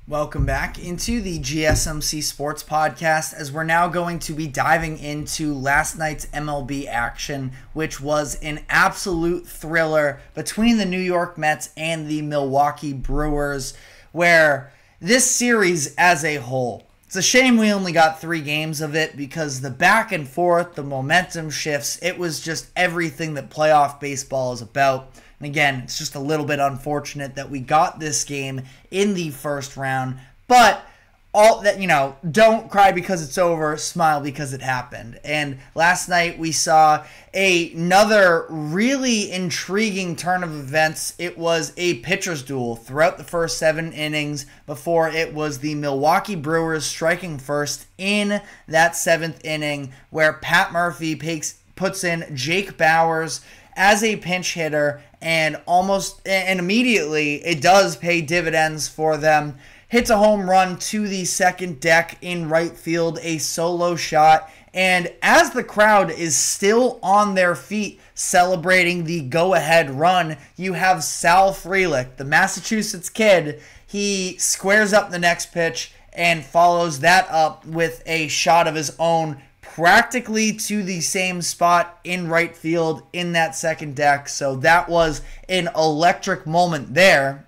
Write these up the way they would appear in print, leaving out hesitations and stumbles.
Welcome back into the GSMC Sports Podcast, as we're now going to be diving into last night's MLB action, which was an absolute thriller between the New York Mets and the Milwaukee Brewers, where this series as a whole, it's a shame we only got 3 games of it because the back and forth, the momentum shifts, it was just everything that playoff baseball is about. And again, it's just a little bit unfortunate that we got this game in the first round. But all that, don't cry because it's over, smile because it happened. And last night we saw another really intriguing turn of events. It was a pitcher's duel throughout the first 7 innings before it was the Milwaukee Brewers striking first in that 7th inning, where Pat Murphy puts in Jake Bauers as a pinch hitter, and immediately it does pay dividends for them. Hits a home run to the second deck in right field, a solo shot, and as the crowd is still on their feet celebrating the go-ahead run, you have Sal Frelick, the Massachusetts kid. He squares up the next pitch and follows that up with a shot of his own, practically to the same spot in right field in that second deck. So that was an electric moment there.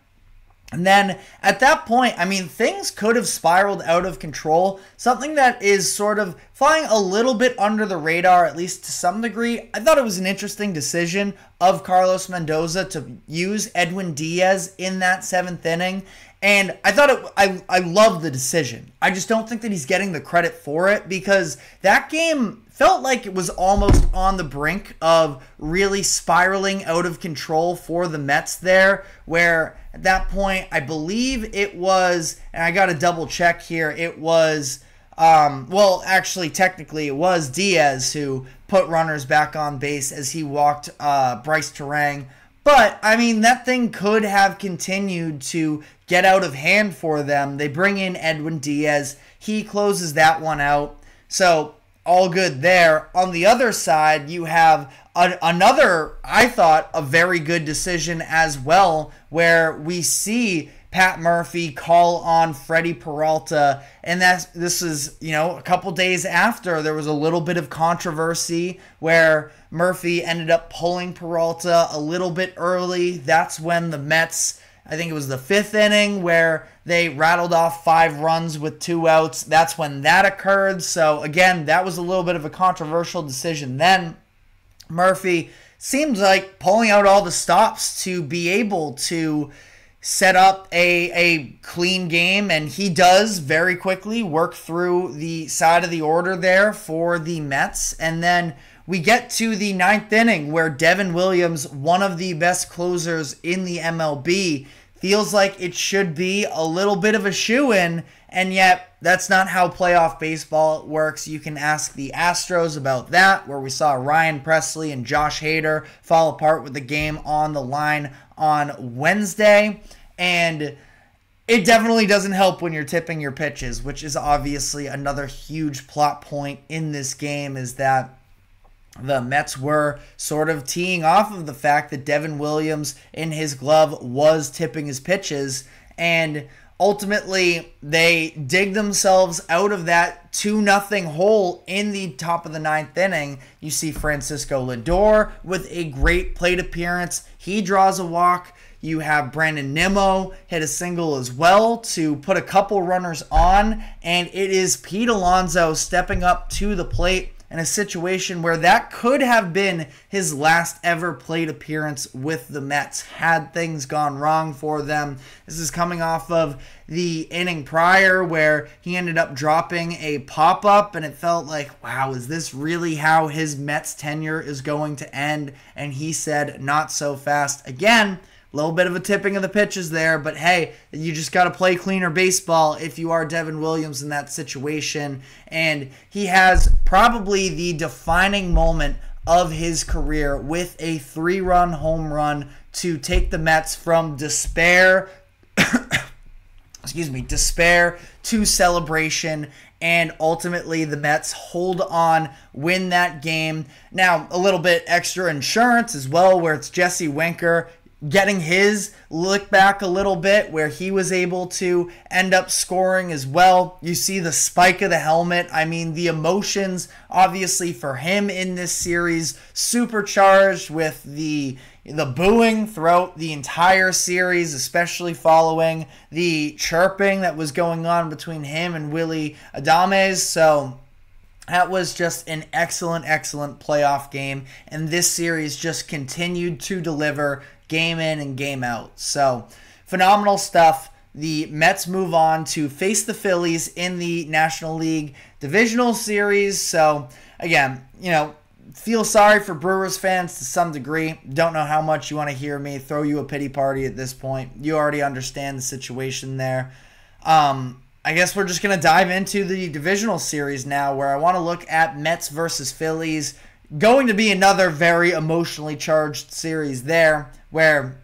And then at that point, things could have spiraled out of control. Something that is sort of flying a little bit under the radar, at least to some degree. I thought it was an interesting decision of Carlos Mendoza to use Edwin Diaz in that 7th inning. And I thought I love the decision. I just don't think that he's getting the credit for it, because that game felt like it was almost on the brink of really spiraling out of control for the Mets there, where at that point, I believe it was, and I got to double check here, it was, technically it was Diaz who put runners back on base as he walked Bryce Terang. But, that thing could have continued to get out of hand for them. They bring in Edwin Diaz. He closes that one out. So, all good there. On the other side, you have another, I thought, a very good decision as well, where we see Pat Murphy call on Freddie Peralta, and this is, a couple days after there was a little bit of controversy where Murphy ended up pulling Peralta a little bit early. That's when the Mets, I think it was the 5th inning, where they rattled off 5 runs with 2 outs. That's when that occurred. So again, that was a little bit of a controversial decision then. Murphy seems like pulling out all the stops to be able to set up a clean game, and he does very quickly work through the side of the order there for the Mets. And then we get to the 9th inning, where Devin Williams, one of the best closers in the MLB, feels like it should be a little bit of a shoo-in, and yet that's not how playoff baseball works. You can ask the Astros about that, where we saw Ryan Presley and Josh Hader fall apart with the game on the line on Wednesday. And it definitely doesn't help when you're tipping your pitches, which is obviously another huge plot point in this game, is that the Mets were sort of teeing off of the fact that Devin Williams in his glove was tipping his pitches, and ultimately they dig themselves out of that 2-0 hole in the top of the 9th inning. You see Francisco Lindor with a great plate appearance. He draws a walk. You have Brandon Nimmo hit a single as well to put a couple runners on, and it is Pete Alonso stepping up to the plate in a situation where that could have been his last ever plate appearance with the Mets had things gone wrong for them. This is coming off of the inning prior where he ended up dropping a pop-up, and it felt like, wow, is this really how his Mets tenure is going to end? And he said, not so fast. Again, a little bit of a tipping of the pitches there, but hey, you just got to play cleaner baseball if you are Devin Williams in that situation. And he has probably the defining moment of his career with a 3-run home run to take the Mets from despair to celebration, and ultimately the Mets hold on, win that game. Now, a little bit extra insurance as well, where it's Jesse Winker getting his look back a little bit where he was able to end up scoring as well. You see the spike of the helmet. I mean, the emotions obviously for him in this series supercharged with the booing throughout the entire series, especially following the chirping that was going on between him and Willy Adames. So that was just an excellent playoff game, and this series just continued to deliver game in and game out. So phenomenal stuff. The Mets move on to face the Phillies in the National League Divisional Series. So again, feel sorry for Brewers fans to some degree. Don't know how much you want to hear me throw you a pity party at this point. You already understand the situation there. I guess we're just going to dive into the divisional series now, where I want to look at Mets versus Phillies. Going to be another very emotionally charged series there, where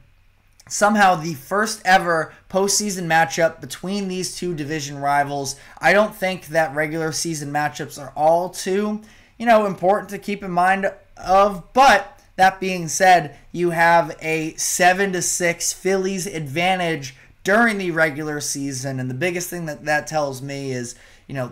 somehow the first ever postseason matchup between these two division rivals. I don't think that regular season matchups are all too, important to keep in mind of, but that being said, you have a 7-6 Phillies advantage during the regular season, and the biggest thing that tells me is,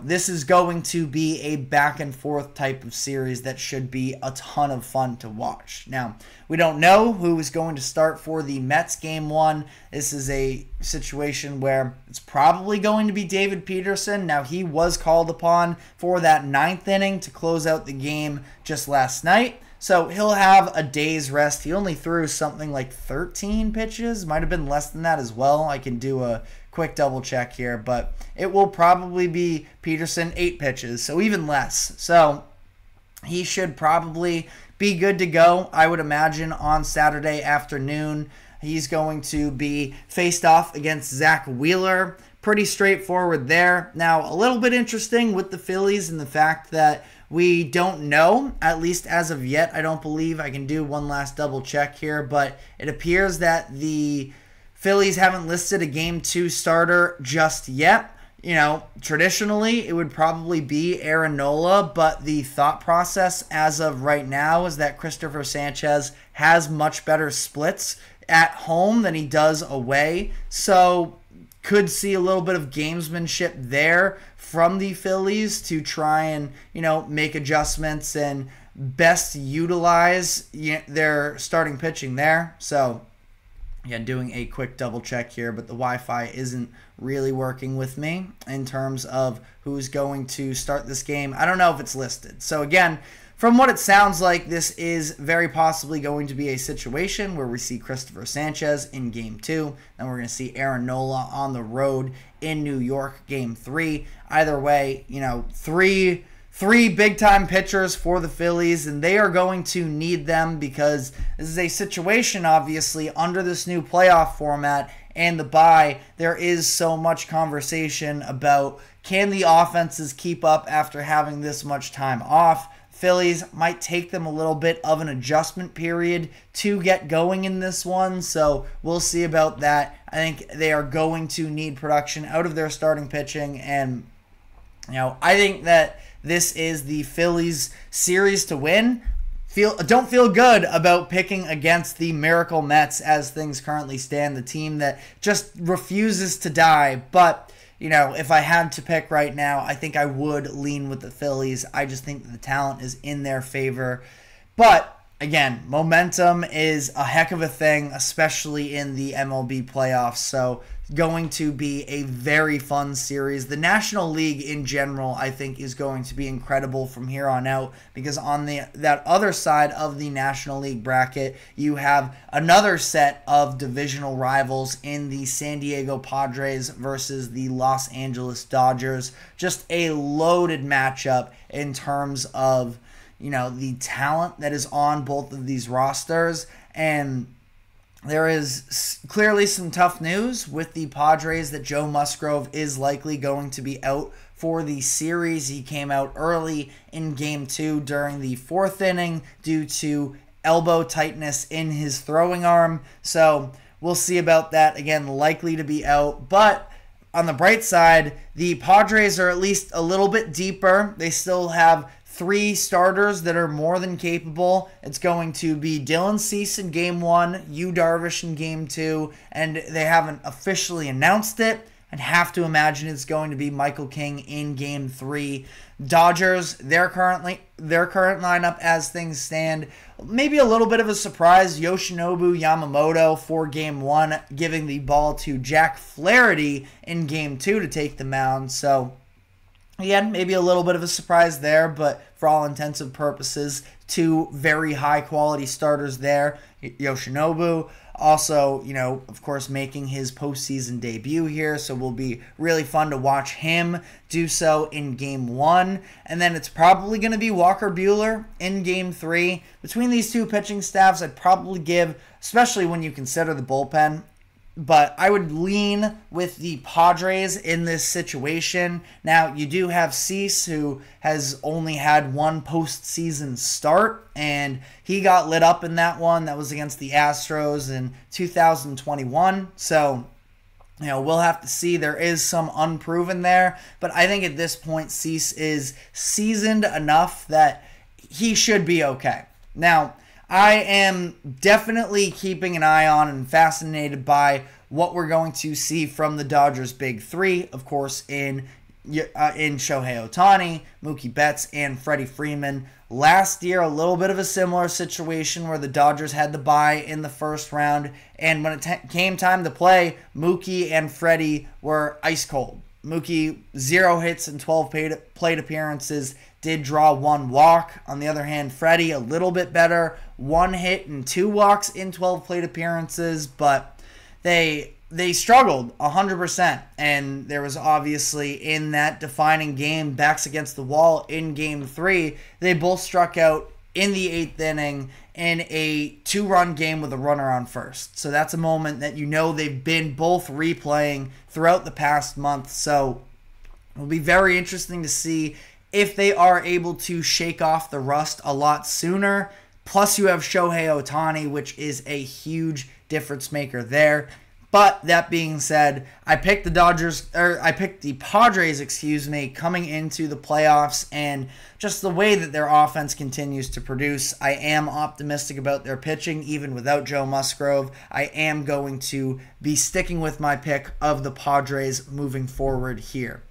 this is going to be a back and forth type of series that should be a ton of fun to watch. Now, we don't know who is going to start for the Mets game one. This is a situation where it's probably going to be David Peterson. Now, he was called upon for that 9th inning to close out the game just last night. So he'll have a day's rest. He only threw something like 13 pitches. Might have been less than that as well. I can do a quick double check here, but it will probably be Peterson 8 pitches, so even less. So he should probably be good to go, I would imagine, on Saturday afternoon. He's going to be faced off against Zach Wheeler. Pretty straightforward there. Now, a little bit interesting with the Phillies and the fact that we don't know, at least as of yet. I don't believe. I can do one last double check here, but it appears that the Phillies haven't listed a Game 2 starter just yet. Traditionally, it would probably be Aaron Nola, but the thought process as of right now is that Christopher Sanchez has much better splits at home than he does away. So could see a little bit of gamesmanship there from the Phillies to try and, make adjustments and best utilize their starting pitching there. So, doing a quick double check here, but the Wi-Fi isn't really working with me in terms of who's going to start this game. I don't know if it's listed. So again, from what it sounds like, this is very possibly going to be a situation where we see Christopher Sanchez in Game 2, and we're going to see Aaron Nola on the road in New York, Game 3. Either way, three big-time pitchers for the Phillies, and they are going to need them because this is a situation, obviously, under this new playoff format and the bye. There is so much conversation about, can the offenses keep up after having this much time off? Phillies might take them a little bit of an adjustment period to get going in this one, so we'll see about that. I think they are going to need production out of their starting pitching, and I think that this is the Phillies series to win. Don't feel good about picking against the Miracle Mets as things currently stand, the team that just refuses to die, but if I had to pick right now, I think I would lean with the Phillies. I just think the talent is in their favor. But again, momentum is a heck of a thing, especially in the MLB playoffs. So going to be a very fun series. The National League in general, I think, is going to be incredible from here on out, because on that other side of the National League bracket, you have another set of divisional rivals in the San Diego Padres versus the Los Angeles Dodgers. Just a loaded matchup in terms of, the talent that is on both of these rosters. And there is clearly some tough news with the Padres that Joe Musgrove is likely going to be out for the series. He came out early in Game 2 during the 4th inning due to elbow tightness in his throwing arm. So we'll see about that. Again, likely to be out. But on the bright side, the Padres are at least a little bit deeper. They still have three starters that are more than capable. It's going to be Dylan Cease in Game 1, Yu Darvish in Game 2, and they haven't officially announced it. I'd have to imagine it's going to be Michael King in Game 3. Dodgers, their current lineup as things stand, maybe a little bit of a surprise. Yoshinobu Yamamoto for Game 1, giving the ball to Jack Flaherty in Game 2 to take the mound. So, again, maybe a little bit of a surprise there, but for all intents and purposes, two very high-quality starters there. Yoshinobu also, of course, making his postseason debut here, so will be really fun to watch him do so in Game 1. And then it's probably going to be Walker Buehler in Game 3. Between these two pitching staffs, I'd probably give, especially when you consider the bullpen, but I would lean with the Padres in this situation. Now, you do have Cease, who has only had one postseason start, and he got lit up in that one. That was against the Astros in 2021. So, we'll have to see. There is some unproven there, but I think at this point, Cease is seasoned enough that he should be okay. Now, I am definitely keeping an eye on and fascinated by what we're going to see from the Dodgers' big three, of course, in Shohei Ohtani, Mookie Betts, and Freddie Freeman. Last year, a little bit of a similar situation where the Dodgers had the bye in the first round, and when it came time to play, Mookie and Freddie were ice cold. Mookie, 0 hits and 12 plate appearances, did draw 1 walk. On the other hand, Freddie, a little bit better, 1 hit and 2 walks in 12 plate appearances, but they struggled 100%, and there was obviously in that defining game, backs against the wall in Game 3, they both struck out in the 8th inning in a 2-run game with a runner on first. So that's a moment that they've been both replaying throughout the past month. So it'll be very interesting to see if they are able to shake off the rust a lot sooner. Plus you have Shohei Ohtani, which is a huge difference maker there. But that being said, I picked the Padres, coming into the playoffs, and just the way that their offense continues to produce, I am optimistic about their pitching, even without Joe Musgrove. I am going to be sticking with my pick of the Padres moving forward here.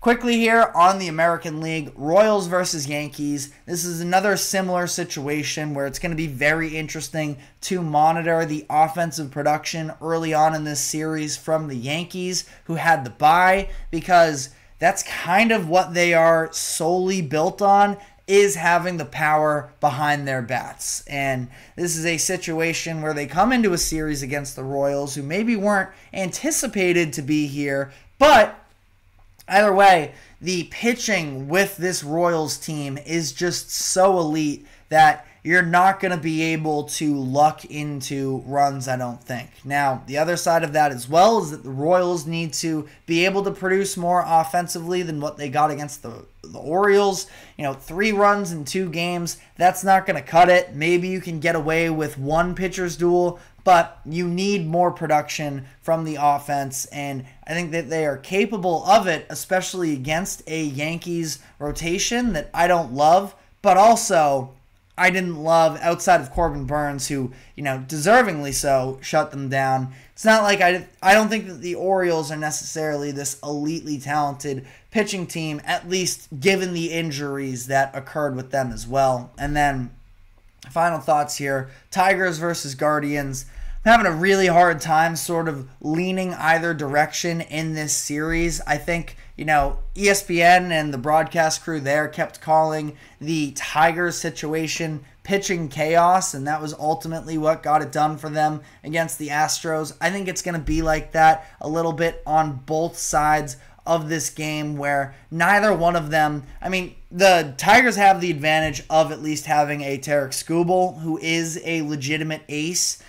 Quickly here on the American League, Royals versus Yankees. This is another similar situation where it's going to be very interesting to monitor the offensive production early on in this series from the Yankees, who had the bye, because that's kind of what they are solely built on, is having the power behind their bats. And this is a situation where they come into a series against the Royals, who maybe weren't anticipated to be here, but either way, the pitching with this Royals team is just so elite that you're not going to be able to luck into runs, I don't think. Now, the other side of that as well is that the Royals need to be able to produce more offensively than what they got against the Orioles. 3 runs in 2 games, that's not going to cut it. Maybe you can get away with 1 pitcher's duel, but you need more production from the offense, and I think that they are capable of it, especially against a Yankees rotation that I don't love, but also I didn't love outside of Corbin Burns, who, deservingly so, shut them down. It's not like I don't think that the Orioles are necessarily this elitely talented pitching team, at least given the injuries that occurred with them as well. And then final thoughts here, Tigers versus Guardians. I'm having a really hard time sort of leaning either direction in this series. I think, ESPN and the broadcast crew there kept calling the Tigers situation pitching chaos, and that was ultimately what got it done for them against the Astros. I think it's going to be like that a little bit on both sides of this game, where neither one of them, the Tigers have the advantage of at least having a Tarek Skubal, who is a legitimate ace.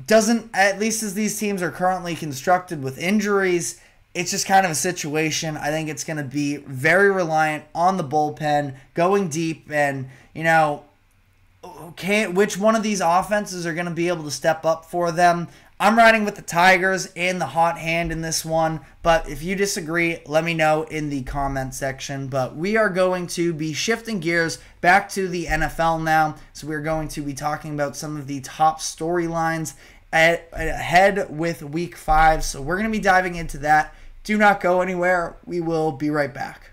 At least as these teams are currently constructed with injuries, it's just kind of a situation. I think it's going to be very reliant on the bullpen going deep, and which one of these offenses are going to be able to step up for them. I'm riding with the Tigers and the hot hand in this one, but if you disagree, let me know in the comment section. But we are going to be shifting gears back to the NFL now, so we're going to be talking about some of the top storylines ahead with Week 5, so we're going to be diving into that. Do not go anywhere. We will be right back.